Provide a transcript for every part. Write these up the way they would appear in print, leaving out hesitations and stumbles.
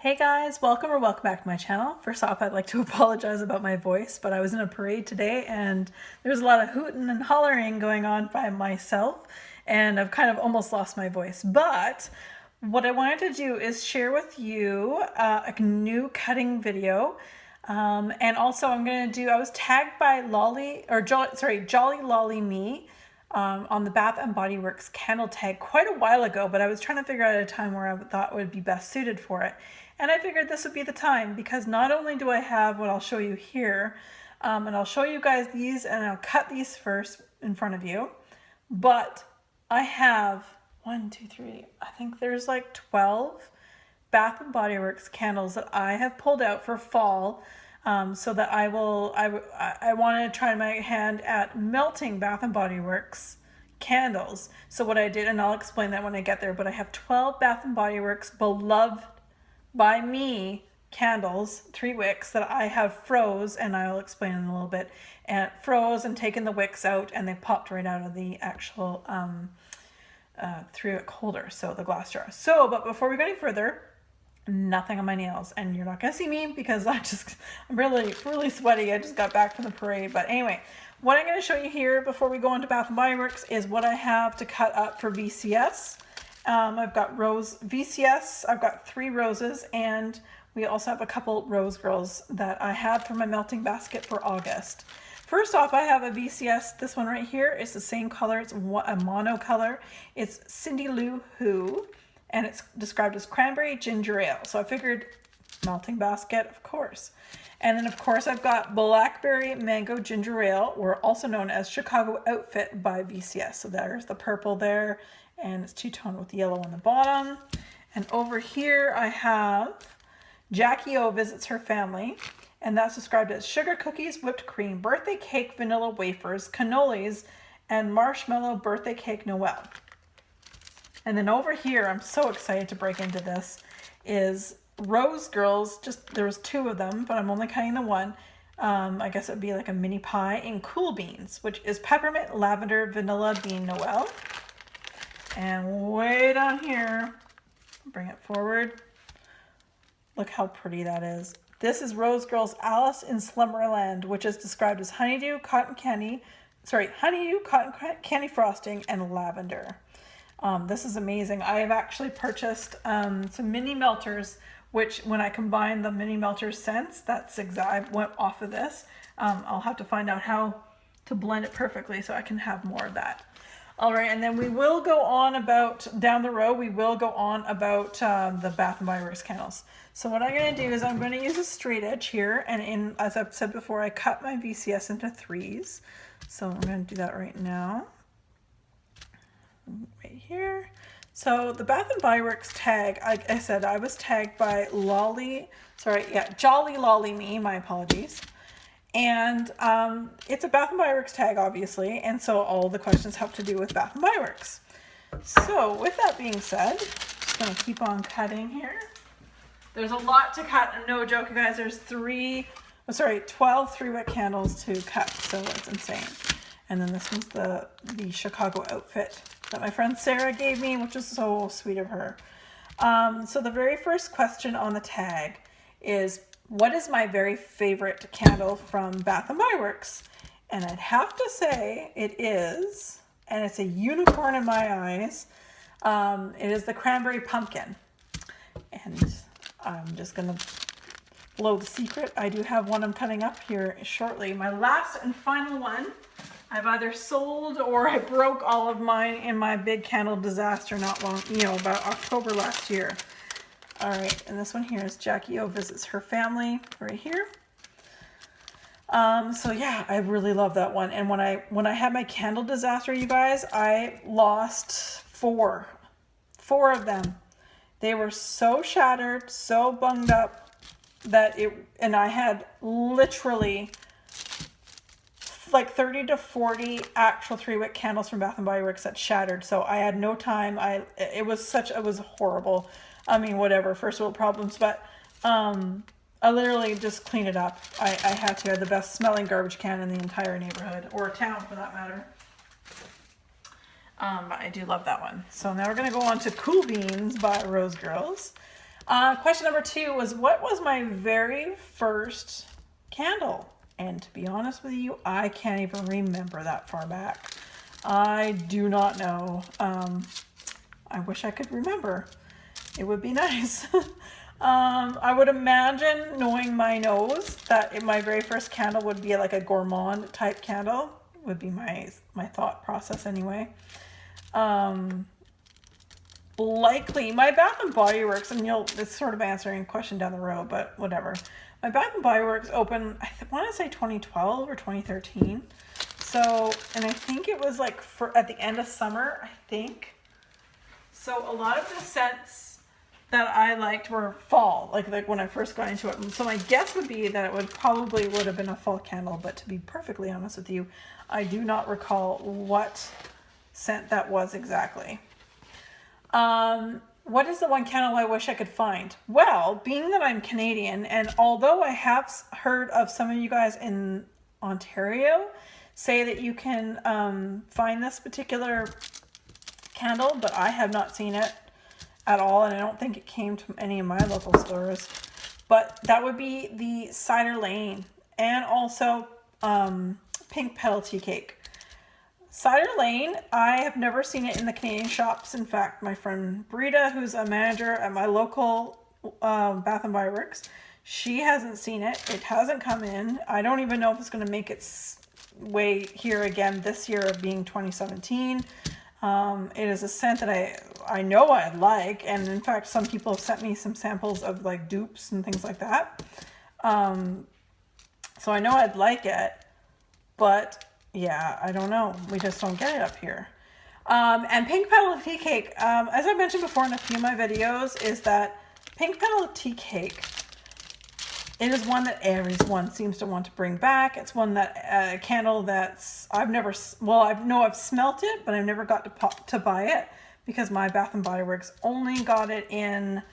Hey guys, welcome back to my channel. First off, I'd like to apologize about my voice, but I was in a parade today and there was a lot of hooting and hollering going on by myself and I've kind of almost lost my voice. But what I wanted to do is share with you a new cutting video. And also I was tagged by Jolly Lolly Me on the Bath and Body Works candle tag quite a while ago, but I was trying to figure out a time where I thought would be best suited for it. And I figured this would be the time because not only do I have what I'll show you here, and I'll show you guys these and I'll cut these first in front of you, but I have 1, 2, 3, I think there's like 12 Bath and Body Works candles that I have pulled out for fall. So that I want to try my hand at melting Bath and Body Works candles. So what I did, and I'll explain that when I get there, but I have 12 Bath and Body Works beloved by me candles, 3 wicks that I have froze, and I'll explain in a little bit, and froze and taken the wicks out and they popped right out of the actual 3-wick holder, so the glass jar. So, but before we go any further, nothing on my nails, and you're not gonna see me because I'm really sweaty. I just got back from the parade. But anyway, what I'm going to show you here before we go into Bath and Body Works is what I have to cut up for VCS. I've got VCS, I've got 3 roses, and we also have a couple rose girls that I had for my melting basket for August. First off, I have a VCS, this one right here. It's the same color, it's a mono color. It's Cindy Lou Who, and it's described as cranberry ginger ale. So I figured melting basket, of course. And then of course I've got blackberry mango ginger ale, or also known as Chicago Outfit by VCS. So there's the purple there, and it's two-tone with the yellow on the bottom. And over here I have Jackie O Visits Her Family, and that's described as sugar cookies, whipped cream, birthday cake, vanilla wafers, cannolis, and marshmallow birthday cake Noel. And then over here, I'm so excited to break into this, is Rose Girls. There was 2 of them, but I'm only cutting the one. I guess it would be like a mini pie in Cool Beans, which is peppermint, lavender, vanilla bean Noel. And way down here, bring it forward. Look how pretty that is. This is Rose Girls Alice in Slumberland, which is described as honeydew, cotton candy frosting, and lavender. This is amazing. I have actually purchased some mini melters, which when I combine the mini melter scents, I went off of this. I'll have to find out how to blend it perfectly so I can have more of that. All right, and then we will go on about, down the road, we will go on about the Bath & Body Works candles. So what I'm going to do is I'm going to use a straight edge here, and as I've said before, I cut my VCS into 3s. So I'm going to do that right now. Right here. So the Bath & Body Works tag, I said I was tagged by Jolly Lolly Me, my apologies. And it's a Bath & Body Works tag, obviously, and so all the questions have to do with Bath & Body Works. So with that being said, just going to keep on cutting here. There's a lot to cut, and no joke, you guys, there's 12 3-wick candles to cut, so it's insane. And then this one's the Chicago Outfit that my friend Sarah gave me, which is so sweet of her. So the very first question on the tag is, what is my very favorite candle from Bath & Body Works? And I'd have to say it is, and it's a unicorn in my eyes, it is the Cranberry Pumpkin. And I'm just going to blow the secret. I do have one I'm cutting up here shortly. My last and final one. I've either sold or I broke all of mine in my big candle disaster about October last year. All right, and this one here is Jackie O Visits Her Family right here. So yeah, I really love that one. And when I had my candle disaster, you guys, I lost 4 of them. They were so shattered, so bunged up and I had literally like 30 to 40 actual 3-wick candles from Bath & Body Works that shattered. So I had no time. It was horrible. I mean, whatever, first world problems, but I literally just cleaned it up. I had to. I had the best smelling garbage can in the entire neighborhood, or town for that matter. But I do love that one. So now we're going to go on to Cool Beans by Rose Girls. Question number 2 was, what was my very first candle? And to be honest with you, I can't even remember that far back. I do not know. I wish I could remember. It would be nice. I would imagine, knowing my nose, that my very first candle would be like a gourmand type candle. Would be my thought process anyway. Likely my Bath and Body Works, and it's sort of answering a question down the road, but whatever. My Bath and Body Works opened, I want to say 2012 or 2013. So, and I think it was like at the end of summer, I think. So a lot of the scents that I liked were fall, like when I first got into it. So my guess would be that it would have been a fall candle, but to be perfectly honest with you, I do not recall what scent that was exactly. What is the one candle I wish I could find? Well, being that I'm Canadian, and although I have heard of some of you guys in Ontario say that you can find this particular candle, but I have not seen it at all, and I don't think it came to any of my local stores. But that would be the Cider Lane, and also Pink Petal Tea Cake. Cider Lane, I have never seen it in the Canadian shops. In fact, my friend Brita, who's a manager at my local Bath and Body Works, she hasn't seen it. It hasn't come in. I don't even know if it's going to make its way here again this year, being 2017. It is a scent that I know I like, and in fact some people have sent me some samples of like dupes and things like that. So I know I'd like it, but yeah, I don't know. We just don't get it up here. And Pink Petal Tea Cake, as I mentioned before in a few of my videos, is that Pink Petal Tea Cake, it is one that everyone seems to want to bring back. It's one that a candle that's I've smelt it, but I've never got to buy it because my Bath and Body Works only got it in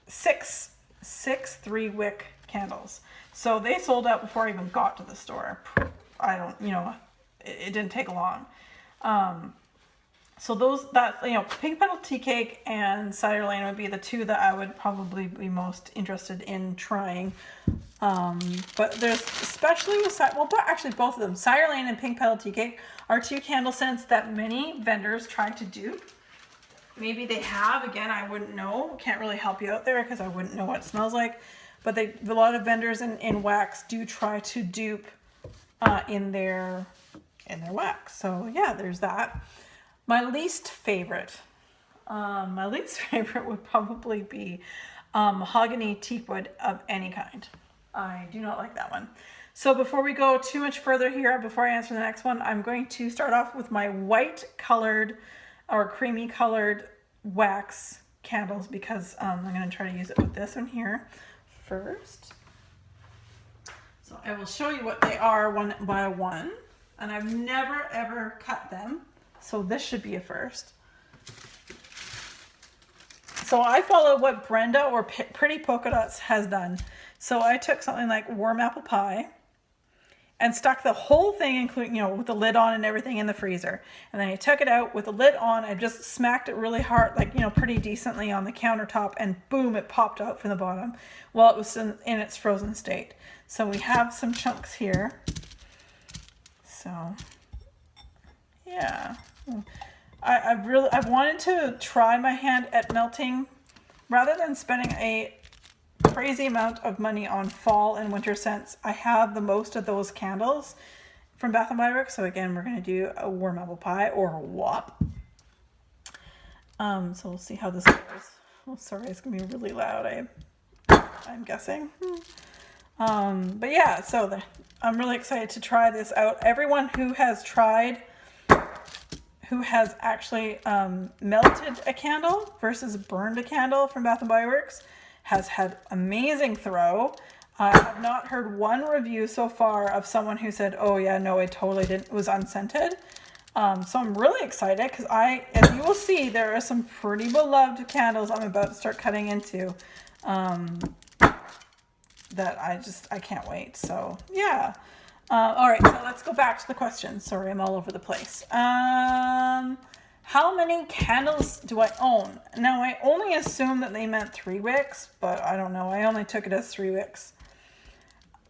six 3-wick candles. So they sold out before I even got to the store. It didn't take long. So Pink Petal Tea Cake and Cider Lane would be the two that I would probably be most interested in trying. But there's, especially with actually both of them, Cider Lane and Pink Petal Tea Cake are two candle scents that many vendors try to dupe. Maybe they have, again, I wouldn't know. Can't really help you out there because I wouldn't know what it smells like. But a lot of vendors in wax do try to dupe in their wax. So yeah, there's that. My least favorite would probably be mahogany teakwood of any kind. I do not like that one. So before we go too much further here, before I answer the next one, I'm going to start off with my white colored or creamy colored wax candles because I'm going to try to use it with this one here first. So I will show you what they are one by one, and I've never ever cut them, so this should be a first. So I follow what Brenda or Pretty Polka Dots has done. So I took something like warm apple pie and stuck the whole thing, including, with the lid on and everything, in the freezer. And then I took it out with the lid on. I just smacked it really hard, pretty decently on the countertop, and boom, it popped out from the bottom while it was in its frozen state. So we have some chunks here. So yeah, I've wanted to try my hand at melting rather than spending a crazy amount of money on fall and winter scents. I have the most of those candles from Bath and Body Works. So again, we're going to do a warm apple pie or a WAP. So we'll see how this goes. Oh, sorry, it's going to be really loud, I'm guessing. But yeah, so I'm really excited to try this out. Everyone who has actually melted a candle versus burned a candle from Bath and Body Works has had amazing throw. I have not heard one review so far of someone who said, oh yeah, no, it totally didn't, it was unscented. So I'm really excited because as you will see, there are some pretty beloved candles I'm about to start cutting into that I can't wait. So yeah. All right, so let's go back to the questions. Sorry, I'm all over the place. How many candles do I own? Now, I only assumed that they meant 3 wicks, but I don't know. I only took it as 3 wicks.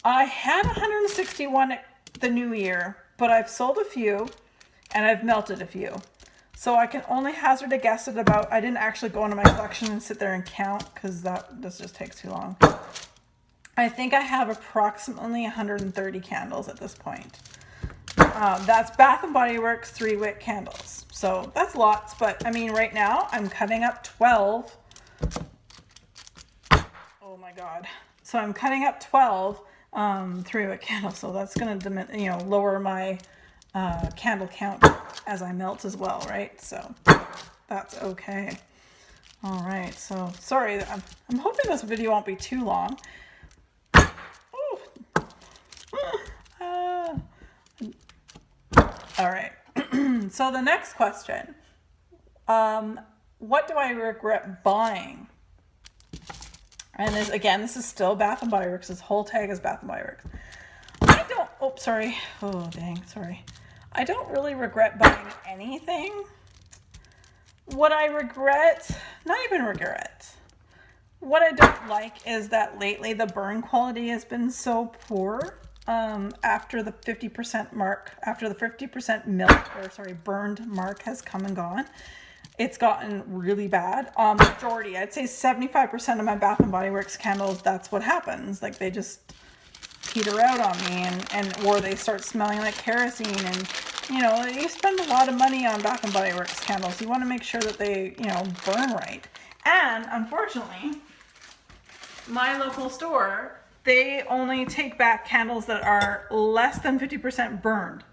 I had 161 at the new year, but I've sold a few and I've melted a few. So I can only hazard a guess at about, I didn't actually go into my collection and sit there and count because this just takes too long. I think I have approximately 130 candles at this point. That's Bath & Body Works 3 wick candles. So that's lots, but I mean, right now I'm cutting up 12. Oh my God. So I'm cutting up 12 3 wick candles. So that's going to, lower my candle count as I melt as well, right? So that's okay. All right. So sorry, I'm hoping this video won't be too long. All right. So the next question, what do I regret buying? And this is still Bath & Body Works. This whole tag is Bath & Body Works. I don't really regret buying anything. What I regret, not even regret, what I don't like is that lately the burn quality has been so poor. After the 50% mark, after the 50% burned mark has come and gone, it's gotten really bad. Majority, I'd say 75% of my Bath & Body Works candles, that's what happens. Like they just peter out on me or they start smelling like kerosene. And you spend a lot of money on Bath & Body Works candles. You want to make sure that they, burn right. And unfortunately, my local store, they only take back candles that are less than 50% burned.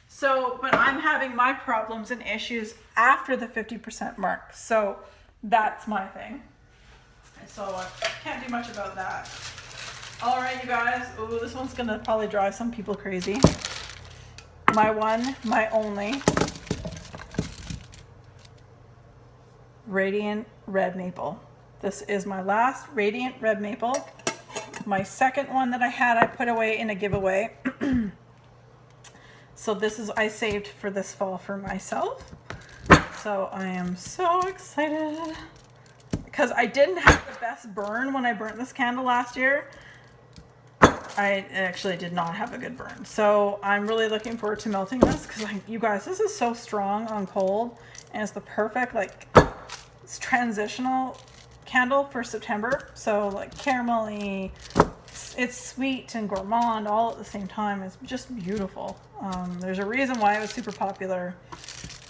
So, but I'm having my problems and issues after the 50% mark. So that's my thing. So I can't do much about that. All right, you guys. Ooh, this one's gonna probably drive some people crazy. My one, my only Radiant Red Maple. This is my last Radiant Red Maple. My second one that I had, I put away in a giveaway. So this is, I saved for this fall for myself. So I am so excited because I didn't have the best burn when I burnt this candle last year. I actually did not have a good burn. So I'm really looking forward to melting this because you guys, this is so strong on cold and it's the perfect, it's transitional candle for September. So like caramelly, it's sweet and gourmand all at the same time. It's just beautiful. There's a reason why it was super popular,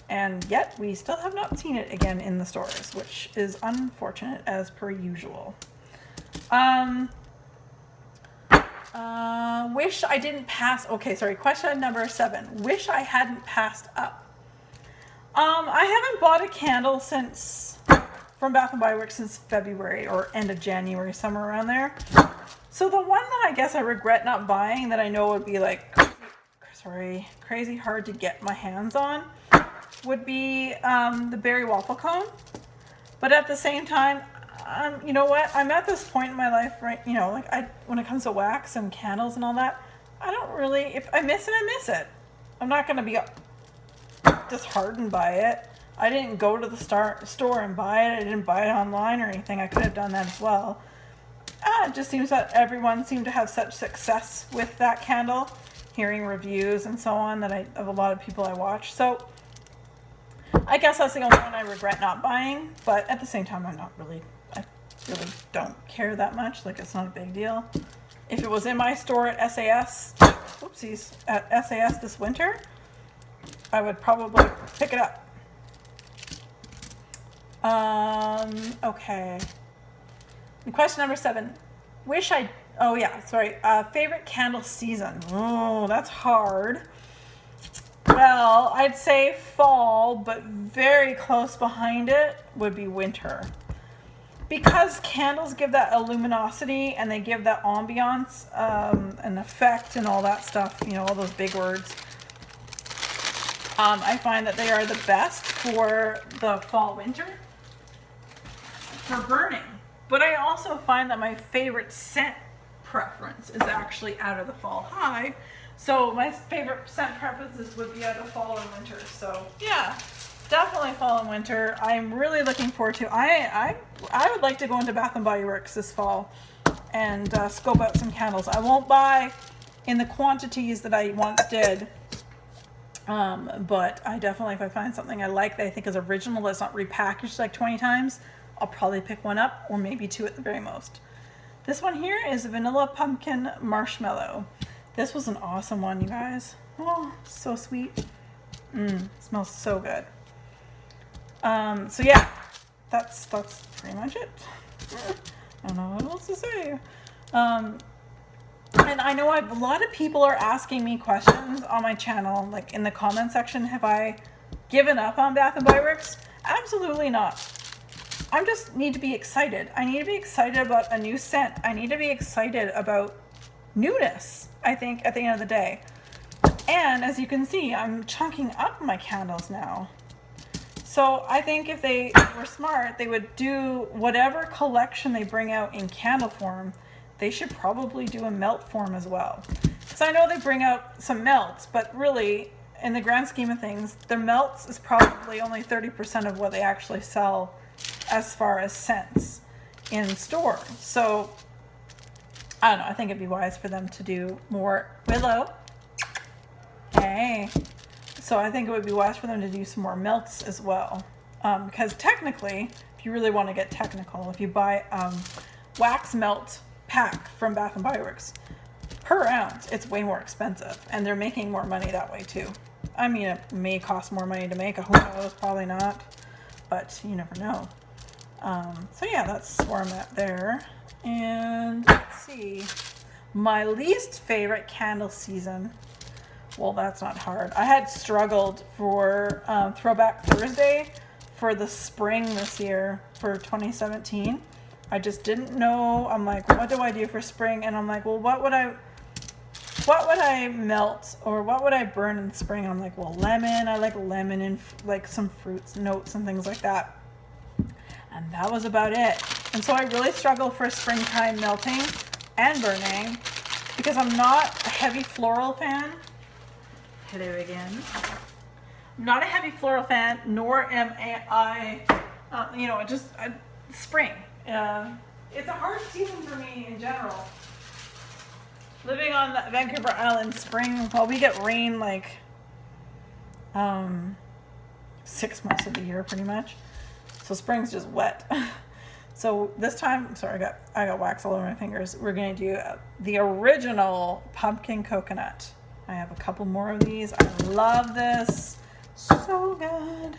and yet we still have not seen it again in the stores, which is unfortunate as per usual. Wish I didn't pass. Okay, sorry. Question number 7. Wish I hadn't passed up. I haven't bought a candle from Bath & Body Works since February or end of January, somewhere around there. So the one that I guess I regret not buying that I know would be crazy hard to get my hands on would be the berry waffle cone. But at the same time, you know what? I'm at this point in my life, right? When it comes to wax and candles and all that, I don't really, if I miss it, I miss it. I'm not going to be disheartened by it. I didn't go to the store and buy it. I didn't buy it online or anything. I could have done that as well. It just seems that everyone seemed to have such success with that candle, hearing reviews and so on of a lot of people I watch. So I guess that's the only one I regret not buying. But at the same time, I really don't care that much. It's not a big deal. If it was in my store at SAS, at SAS this winter, I would probably pick it up. Okay. And question number 7. Favorite candle season. Oh, that's hard. Well, I'd say fall, but very close behind it would be winter. Because candles give that luminosity and they give that ambiance, and effect and all that stuff, all those big words. I find that they are the best for the fall, winter for burning. But I also find that my favorite scent preference is actually out of the fall So my favorite scent preferences would be out of fall or winter. So yeah, definitely fall and winter. I'm really looking forward to. I would like to go into Bath and Body Works this fall and scope out some candles. I won't buy in the quantities that I once did, but I definitely, if I find something I like that I think is original, that's not repackaged like 20 times, I'll probably pick one up, or maybe two at the very most. This one here is Vanilla Pumpkin Marshmallow. This was an awesome one, you guys. Oh, so sweet. Smells so good. So yeah, that's pretty much it. I don't know what else to say. And I know a lot of people are asking me questions on my channel, like in the comment section. Have I given up on Bath and Body Works? Absolutely not. I just need to be excited. I need to be excited about a new scent. I need to be excited about newness, I think, at the end of the day. And as you can see, I'm chunking up my candles now. So I think if they were smart, they would do whatever collection they bring out in candle form, they should probably do a melt form as well. Because I know they bring out some melts, but really, in the grand scheme of things, their melts is probably only 30% of what they actually sell as far as scents in store. So I don't know, I think it'd be wise for them to do more Willow. Hey. So I think it would be wise for them to do some more melts as well. Because technically, if you really want to get technical, if you buy wax melt pack from Bath and Body Works, per ounce, it's way more expensive. And they're making more money that way too. I mean, it may cost more money to make, who knows, probably not. But you never know. So yeah, that's where I'm at there. And let's see. My least favorite candle season. Well, that's not hard. I had struggled for Throwback Thursday for the spring this year for 2017. I just didn't know. I'm like, what do I do for spring? And I'm like, well, what would I melt or what would I burn in spring? And I'm like, well, lemon. I like lemon and like some fruits, notes and things like that. And that was about it. And so I really struggle for springtime melting and burning because I'm not a heavy floral fan. Hello again. I'm not a heavy floral fan, nor am I, spring. It's a hard season for me in general. Living on the Vancouver Island, spring, well, we get rain like 6 months of the year pretty much. So spring's just wet. So this time, sorry, I got wax all over my fingers. We're going to do the original pumpkin coconut. I have a couple more of these. I love this. So good.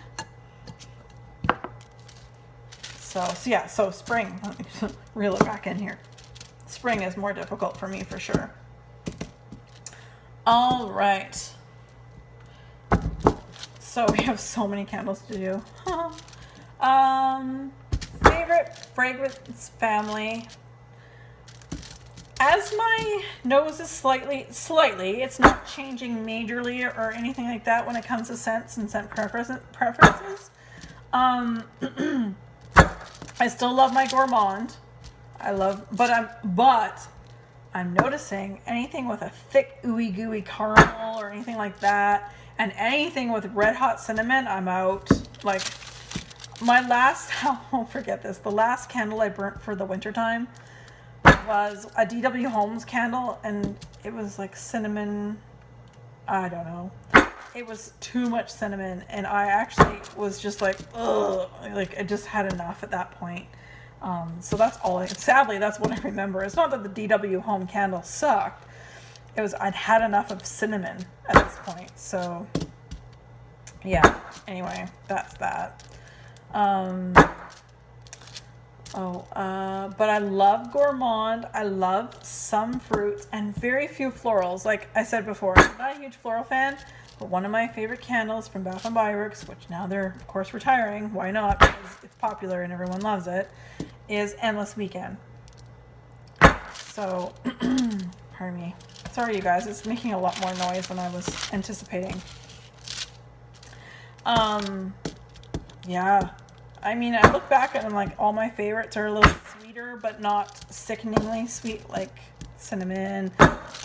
So yeah, so spring. Let me reel it back in here. Spring is more difficult for me for sure. All right. So we have so many candles to do. Favorite fragrance family. As my nose is slightly, it's not changing majorly or anything like that when it comes to scents and scent preferences. I still love my Gourmand. But I'm noticing anything with a thick ooey gooey caramel or anything like that, and anything with red hot cinnamon, I'm out. Like my last, I'll forget this. The last candle I burnt for the wintertime was a DW Holmes candle, and it was like cinnamon. I don't know. It was too much cinnamon, and I actually was just like, ugh, like I just had enough at that point. So that's all. Sadly, that's what I remember. It's not that the DW Home candle sucked. It was I'd had enough of cinnamon at this point. So yeah. Anyway, that's that. But I love Gourmand. I love some fruits and very few florals. Like I said before, I'm not a huge floral fan, but one of my favorite candles from Bath and Body Works, which now they're of course retiring, why not, because it's popular and everyone loves it, is Endless Weekend. So, pardon me. Sorry you guys, it's making a lot more noise than I was anticipating. Yeah. I mean, I look back and I'm like, all my favorites are a little sweeter, but not sickeningly sweet, like cinnamon.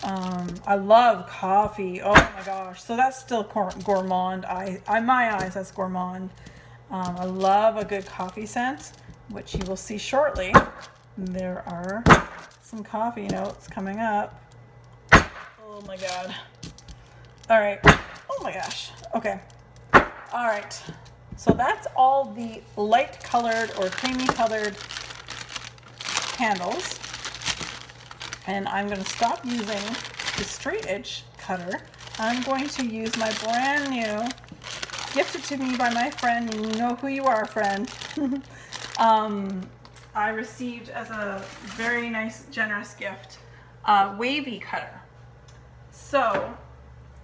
I love coffee. Oh my gosh. So that's still gourmand. My eyes, that's gourmand. I love a good coffee scent, which you will see shortly. There are some coffee notes coming up. Oh my God. All right. Oh my gosh. Okay. All right. So that's all the light colored or creamy colored candles. And I'm going to stop using the straight edge cutter. I'm going to use my brand new, gifted to me by my friend, and you know who you are, friend. I received as a very nice, generous gift, a wavy cutter. So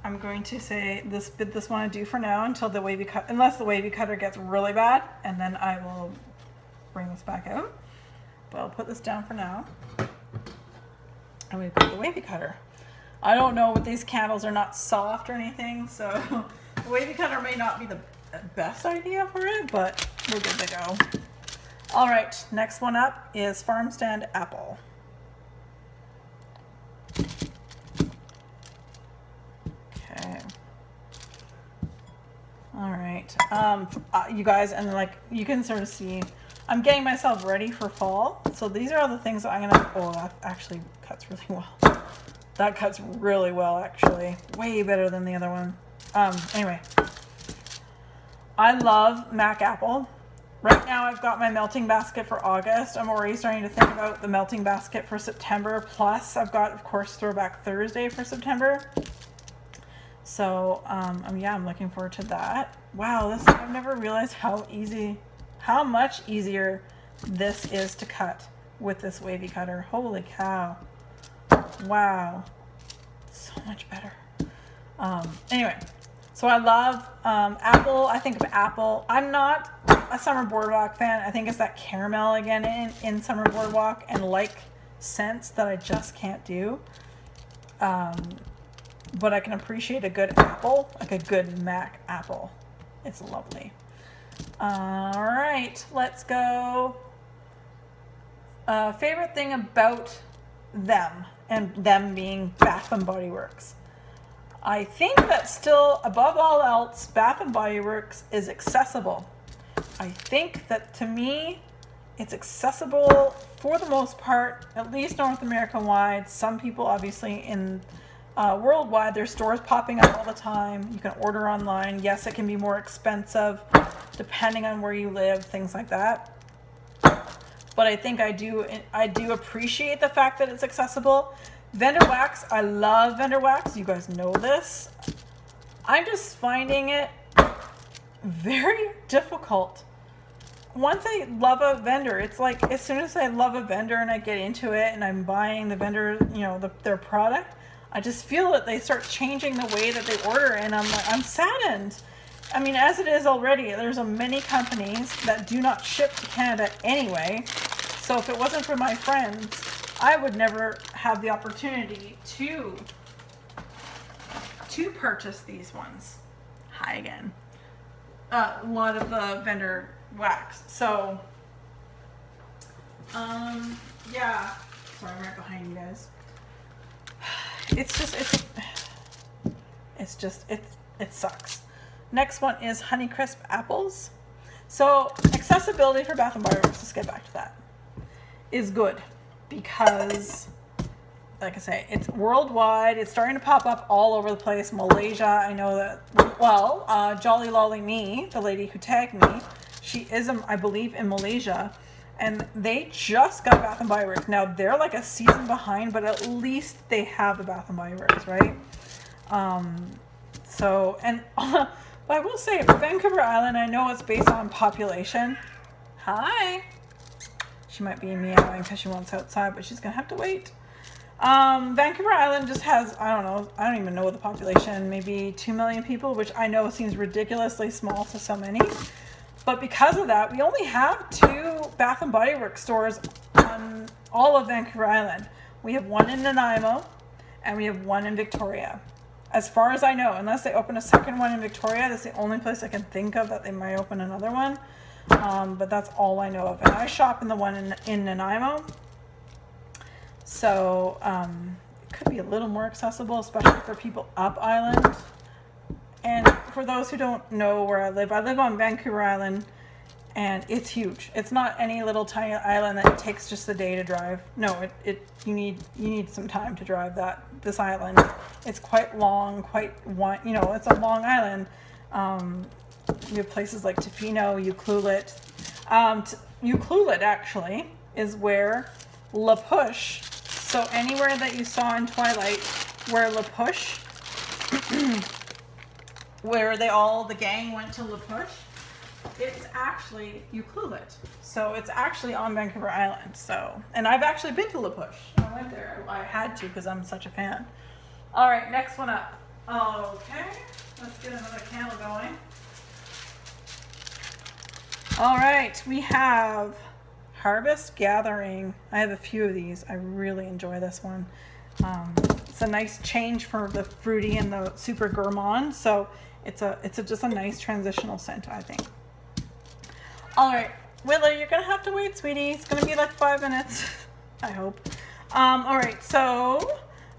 I'm going to say this one I do for now until the wavy cut, unless the wavy cutter gets really bad, and then I will bring this back out. But I'll put this down for now. And we've got the wavy cutter. I don't know, but these candles are not soft or anything, so the wavy cutter may not be the best idea for it, but we're good to go. All right, next one up is Farm Stand Apple. Okay. All right, you guys, and like you can sort of see, I'm getting myself ready for fall. So these are all the things that I'm gonna, oh, that actually cuts really well. That cuts really well, actually. Way better than the other one. Anyway, I love Mac Apple. Right now I've got my melting basket for August. I'm already starting to think about the melting basket for September. Plus I've got, of course, Throwback Thursday for September. So, yeah, I'm looking forward to that. Wow, I've never realized how much easier this is to cut with this wavy cutter. Holy cow. Wow. So much better. Anyway, so I love apple. I think of apple. I'm not a Summer Boardwalk fan. I think it's that caramel again in Summer Boardwalk and like scents that I just can't do. But I can appreciate a good apple, like a good Mac apple. It's lovely. All right, let's go. Favorite thing about them, and them being Bath and Body Works. I think that still, above all else, Bath and Body Works is accessible. I think that, to me, it's accessible for the most part, at least North America wide. Some people obviously in worldwide, there's stores popping up all the time. You can order online. Yes, it can be more expensive depending on where you live, things like that. But I think I do appreciate the fact that it's accessible. Vendor wax, I love vendor wax. You guys know this. I'm just finding it very difficult. Once I love a vendor, it's like as soon as I love a vendor and I get into it and I'm buying the vendor, their product, I just feel that they start changing the way that they order, and I'm saddened. I mean, as it is already, there's many companies that do not ship to Canada anyway. So if it wasn't for my friends, I would never have the opportunity to purchase these ones. Hi again. A lot of the vendor wax. So, yeah. Sorry, I'm right behind you guys. It sucks. Next one is Honeycrisp apples. So accessibility for Bath and Body Works, let's get back to that, is good because, like I say, it's worldwide. It's starting to pop up all over the place. Malaysia, I know that. Well, Jolly Lolly Me, the lady who tagged me, she is, I believe, in Malaysia. And they just got Bath and Body Works. Now they're like a season behind, but at least they have the Bath and Body Works, right? But I will say, for Vancouver Island, I know it's based on population. Hi. She might be meowing because she wants outside, but she's gonna have to wait. Vancouver Island just has, I don't even know the population, maybe 2 million people, which I know seems ridiculously small to so many. But because of that, we only have 2 Bath and Body Works stores on all of Vancouver Island. We have one in Nanaimo and we have one in Victoria. As far as I know, unless they open a second one in Victoria, that's the only place I can think of that they might open another one. But that's all I know of. And I shop in the one in Nanaimo. So it could be a little more accessible, especially for people up island. And for those who don't know where I live on Vancouver Island, and it's huge. It's not any little tiny island that takes just a day to drive. No, you need some time to drive this island. It's quite long, it's a long island. You have places like Tofino, Ucluelet. Ucluelet actually is where La Push. So anywhere that you saw in Twilight, where La Push, where the gang went to La Push, it's actually Ucluelet. So it's actually on Vancouver Island. So, and I've actually been to La Push. I went there. I had to because I'm such a fan. All right, next one up. Okay, let's get another candle going. All right, we have Harvest Gathering. I have a few of these. I really enjoy this one. It's a nice change for the fruity and the super gourmand. So it's just a nice transitional scent, I think. All right, Willow, you're gonna have to wait, sweetie. It's gonna be like 5 minutes, I hope. All right, so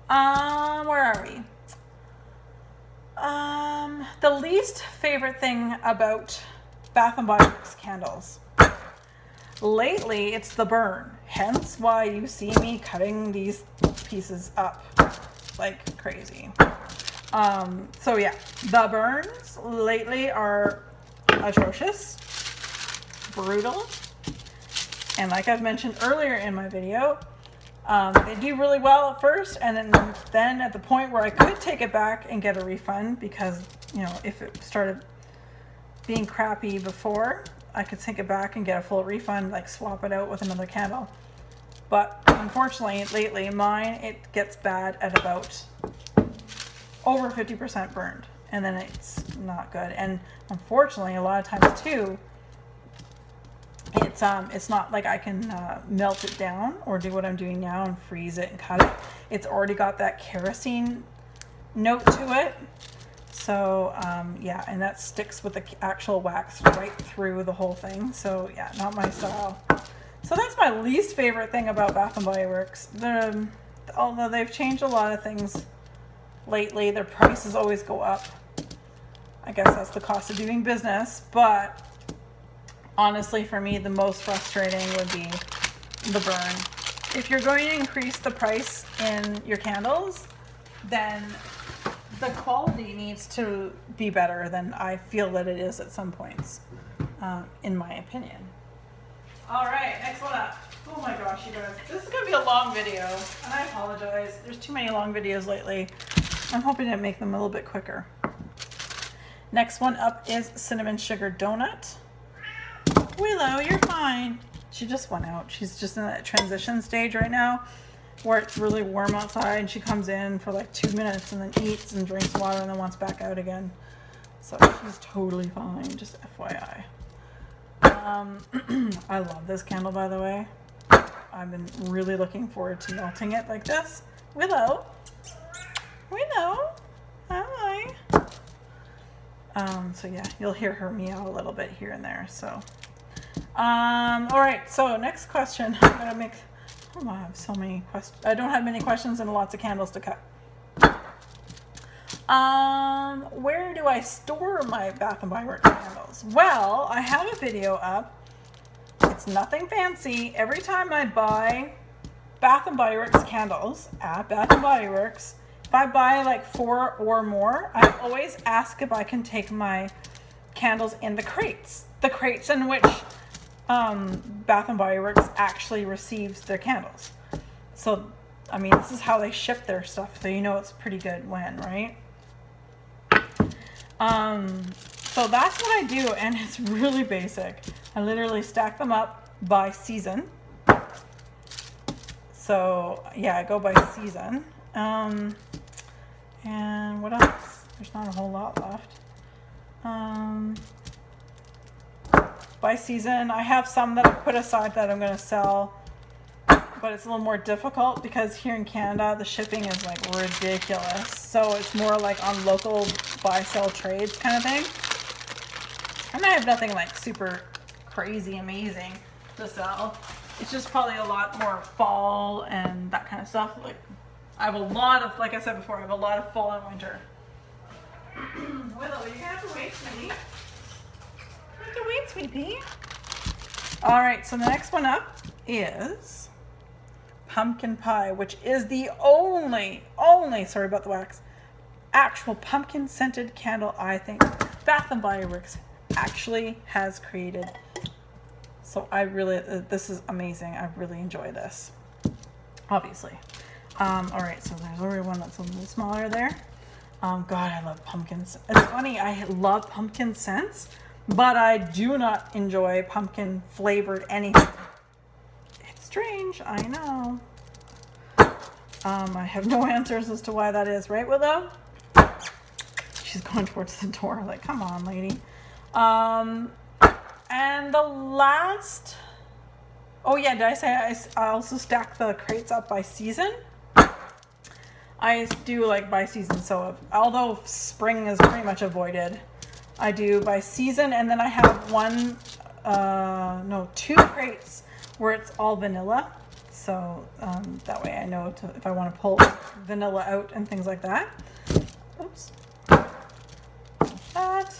where are we? The least favorite thing about Bath and Body Works candles. Lately, it's the burn. Hence why you see me cutting these pieces up like crazy. So yeah, the burns lately are atrocious, brutal, and like I've mentioned earlier in my video, they do really well at first, and then at the point where I could take it back and get a refund, because if it started being crappy before, I could take it back and get a full refund, like swap it out with another candle. But unfortunately, lately mine, it gets bad at about over 50% burned, and then it's not good. And unfortunately, a lot of times too, it's not like I can melt it down or do what I'm doing now and freeze it and cut it. It's already got that kerosene note to it. So yeah, and that sticks with the actual wax right through the whole thing. So yeah, not my style. So that's my least favorite thing about Bath & Body Works. Although they've changed a lot of things lately, their prices always go up. I guess that's the cost of doing business. But honestly, for me, the most frustrating would be the burn. If you're going to increase the price in your candles, then the quality needs to be better than I feel that it is at some points, in my opinion. All right, next one up. Oh my gosh, you guys. This is going to be a long video, and I apologize. There's too many long videos lately. I'm hoping to make them a little bit quicker. Next one up is Cinnamon Sugar Donut. Willow, you're fine. She just went out. She's just in that transition stage right now where it's really warm outside, and she comes in for like 2 minutes and then eats and drinks water and then wants back out again. So she's totally fine, just FYI. I love this candle, by the way. I've been really looking forward to melting it like this. Willow. Willow. Hi. So yeah, you'll hear her meow a little bit here and there. So, all right. So next question. I'm gonna make. Oh, I have so many questions. I don't have many questions and lots of candles to cut. Where do I store my Bath & Body Works candles? Well, I have a video up. It's nothing fancy. Every time I buy Bath & Body Works candles at Bath & Body Works, if I buy like 4 or more, I always ask if I can take my candles in the crates in which Bath & Body Works actually receives their candles. So, I mean, this is how they ship their stuff, so you know it's pretty good when, right? So that's what I do, and it's really basic. I literally stack them up by season. So yeah, I go by season. And what else? There's not a whole lot left. By season, I have some that I put aside that I'm going to sell, but it's a little more difficult because here in Canada, the shipping is like ridiculous. So it's more like on local buy-sell trades kind of thing. And I have nothing like super crazy amazing to sell. It's just probably a lot more fall and that kind of stuff. Like I have a lot of, like I said before, I have a lot of fall and winter. Willow, you're gonna have to wait, sweetie. You have to wait, sweetie. All right, so the next one up is pumpkin pie, which is the only, sorry about the wax, actual pumpkin scented candle I think Bath and Body Works actually has created. So I really, this is amazing. I really enjoy this, obviously. All right, so there's already one that's a little smaller there. God, I love pumpkins. It's funny, I love pumpkin scents, but I do not enjoy pumpkin flavored anything. It's strange, I know. I have no answers as to why that is, right, Willow? She's going towards the door, like, come on, lady. And the last, oh yeah, did I say I also stack the crates up by season? I do like by season, so although spring is pretty much avoided, I do by season, and then I have two crates where it's all vanilla. So that way I know if I want to pull vanilla out and things like that. Oops. That.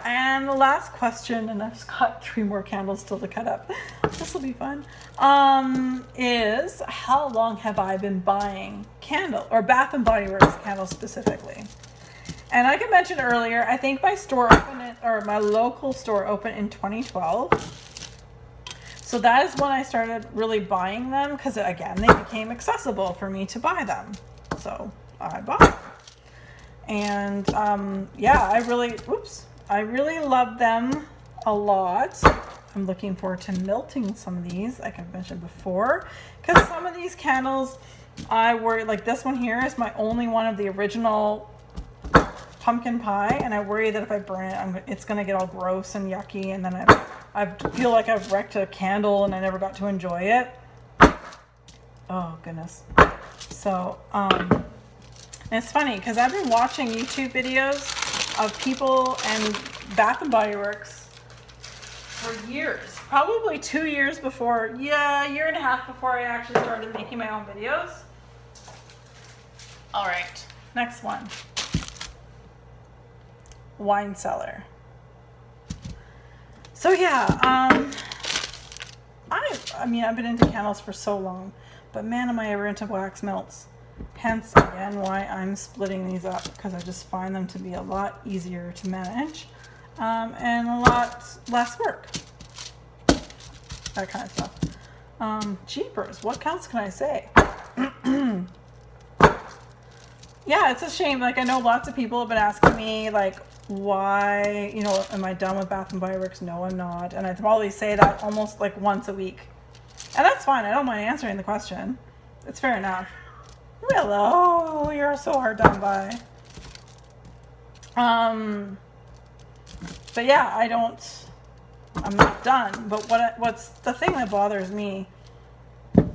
And the last question, and I've got 3 more candles still to cut up. This will be fun. Is how long have I been buying candle or Bath and Body Works candles specifically? And like I mentioned earlier, I think my store opened my local store opened in 2012. So that is when I started really buying them because again, they became accessible for me to buy them. So I bought them. And yeah, I really love them a lot. I'm looking forward to melting some of these, like I've mentioned before, because some of these candles, I worry, like this one here is my only one of the original pumpkin pie, and I worry that if I burn it, it's gonna get all gross and yucky, and then I feel like I've wrecked a candle and I never got to enjoy it. Oh goodness. So and it's funny because I've been watching YouTube videos of people and Bath and Body Works for years, probably 2 years before, yeah, a year and a half before I actually started making my own videos. All right, next one. Wine cellar. So yeah, I mean, I've been into candles for so long, but man, am I ever into wax melts. Hence, again, why I'm splitting these up, because I just find them to be a lot easier to manage and a lot less work. That kind of stuff. Jeepers, what else can I say? Yeah, it's a shame. Like, I know lots of people have been asking me, like, why, you know, am I done with Bath and Body Works? No, I'm not. And I probably say that almost like once a week. And that's fine. I don't mind answering the question. It's fair enough. Willow, you're so hard done by. But yeah, I'm not done. But what's the thing that bothers me,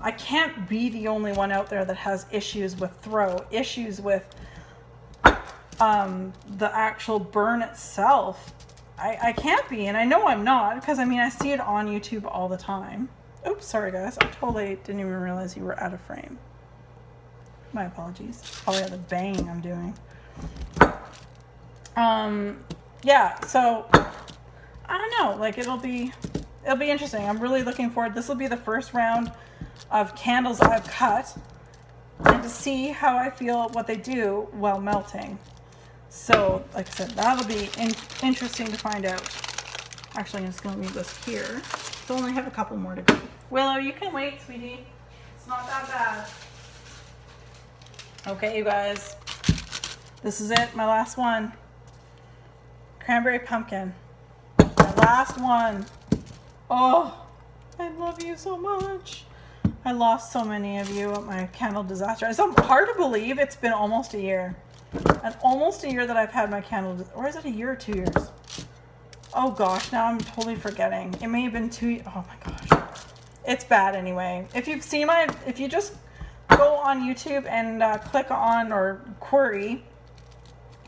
I can't be the only one out there that has issues with throw, issues with the actual burn itself. I can't be, and I know I'm not, because I mean, I see it on YouTube all the time. Oops, sorry guys, I totally didn't even realize you were out of frame. My apologies. Probably the bang I'm doing. Yeah, so I don't know, like it'll be interesting. I'm really looking forward. This will be the first round of candles I've cut, and to see how I feel what they do while melting. So like I said, that'll be interesting to find out. Actually, I'm just gonna leave this here. So I only have a couple more to go. Willow, you can wait, sweetie. It's not that bad. Okay, you guys, this is it, my last one. Cranberry pumpkin, my last one. Oh, I love you so much. I lost so many of you at my candle disaster. It's hard to believe it's been almost a year. And almost a year that I've had my candle, or is it a year or 2 years? Oh gosh, now I'm totally forgetting. It may have been 2, oh my gosh. It's bad anyway. If you've seen if you just go on YouTube and click on or query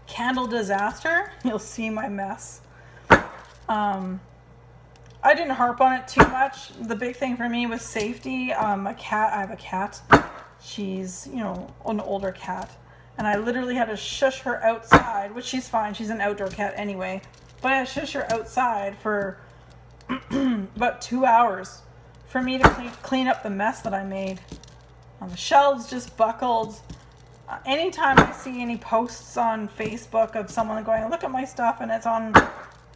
candle disaster, you'll see my mess. I didn't harp on it too much. The big thing for me was safety. I have a cat. She's, you know, an older cat. And I literally had to shush her outside, which she's fine. She's an outdoor cat anyway. But I had to shush her outside for about 2 hours for me to clean up the mess that I made. The shelves just buckled. Anytime I see any posts on Facebook of someone going, look at my stuff, and it's on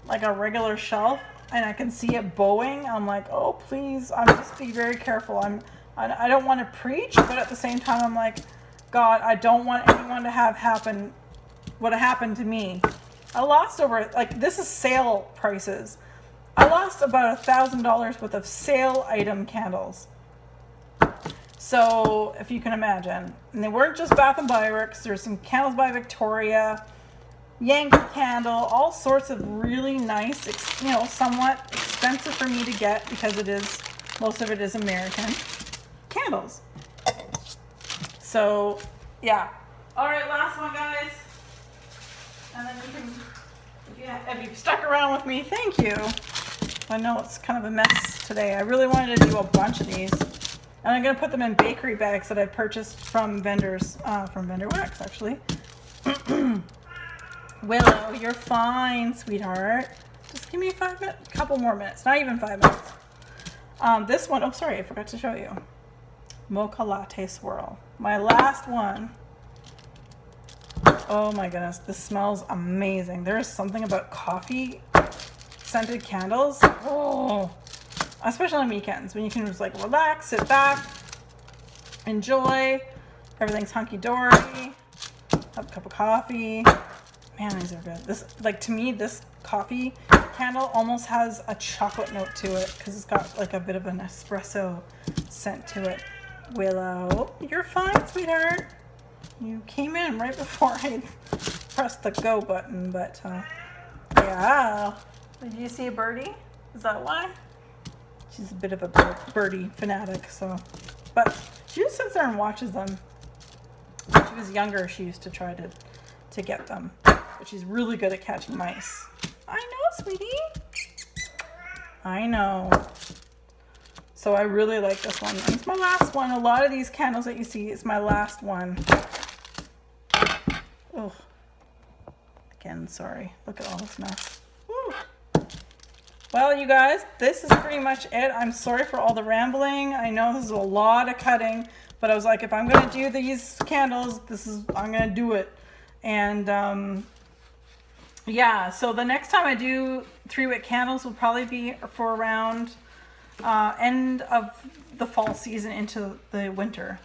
like a regular shelf, and I can see it bowing, I'm like, oh, please, I'm just be very careful. I don't want to preach, but at the same time, I'm like, God, I don't want anyone to have happen what happened to me. I lost over, like, this is sale prices. I lost about $1,000 worth of sale item candles. So, if you can imagine. And they weren't just Bath & Body Works. There's some Candles by Victoria, Yankee Candle, all sorts of really nice, you know, somewhat expensive for me to get because it is, most of it is American candles. So, yeah. All right, last one, guys. And then you can, if you've stuck around with me, thank you. I know it's kind of a mess today. I really wanted to do a bunch of these. And I'm going to put them in bakery bags that I purchased from vendors, from Vendor Wax, actually. Willow, you're fine, sweetheart. Just give me a couple more minutes. Not even 5 minutes. This one, oh, sorry, I forgot to show you. Mocha Latte Swirl. My last one. Oh my goodness, this smells amazing. There is something about coffee scented candles. Oh, especially on weekends when you can just like relax, sit back, enjoy. Everything's hunky-dory. Have a cup of coffee. Man, these are good. This, like, to me, this coffee candle almost has a chocolate note to it because it's got like a bit of an espresso scent to it. Willow, you're fine, sweetheart. You came in right before I pressed the go button, but yeah. Did you see a birdie? Is that why? She's a bit of a birdie fanatic, so. But she just sits there and watches them. When she was younger, she used to try to get them. But she's really good at catching mice. I know, sweetie. I know. So I really like this one. And it's my last one. A lot of these candles that you see, it's my last one. Oh. Again, sorry. Look at all this mess. Woo. Well, you guys, this is pretty much it. I'm sorry for all the rambling. I know this is a lot of cutting, but I was like, if I'm going to do these candles, I'm going to do it. And yeah, so the next time I do 3-wick candles will probably be for around end of the fall season into the winter.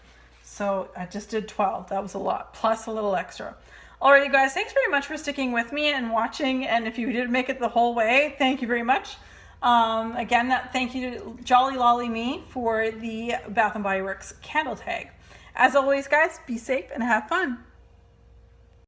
So I just did 12. That was a lot, plus a little extra. All right, you guys, thanks very much for sticking with me and watching. And if you did make it the whole way, thank you very much. Again, thank you to Jolly Lolly Me for the Bath & Body Works candle tag. As always, guys, be safe and have fun.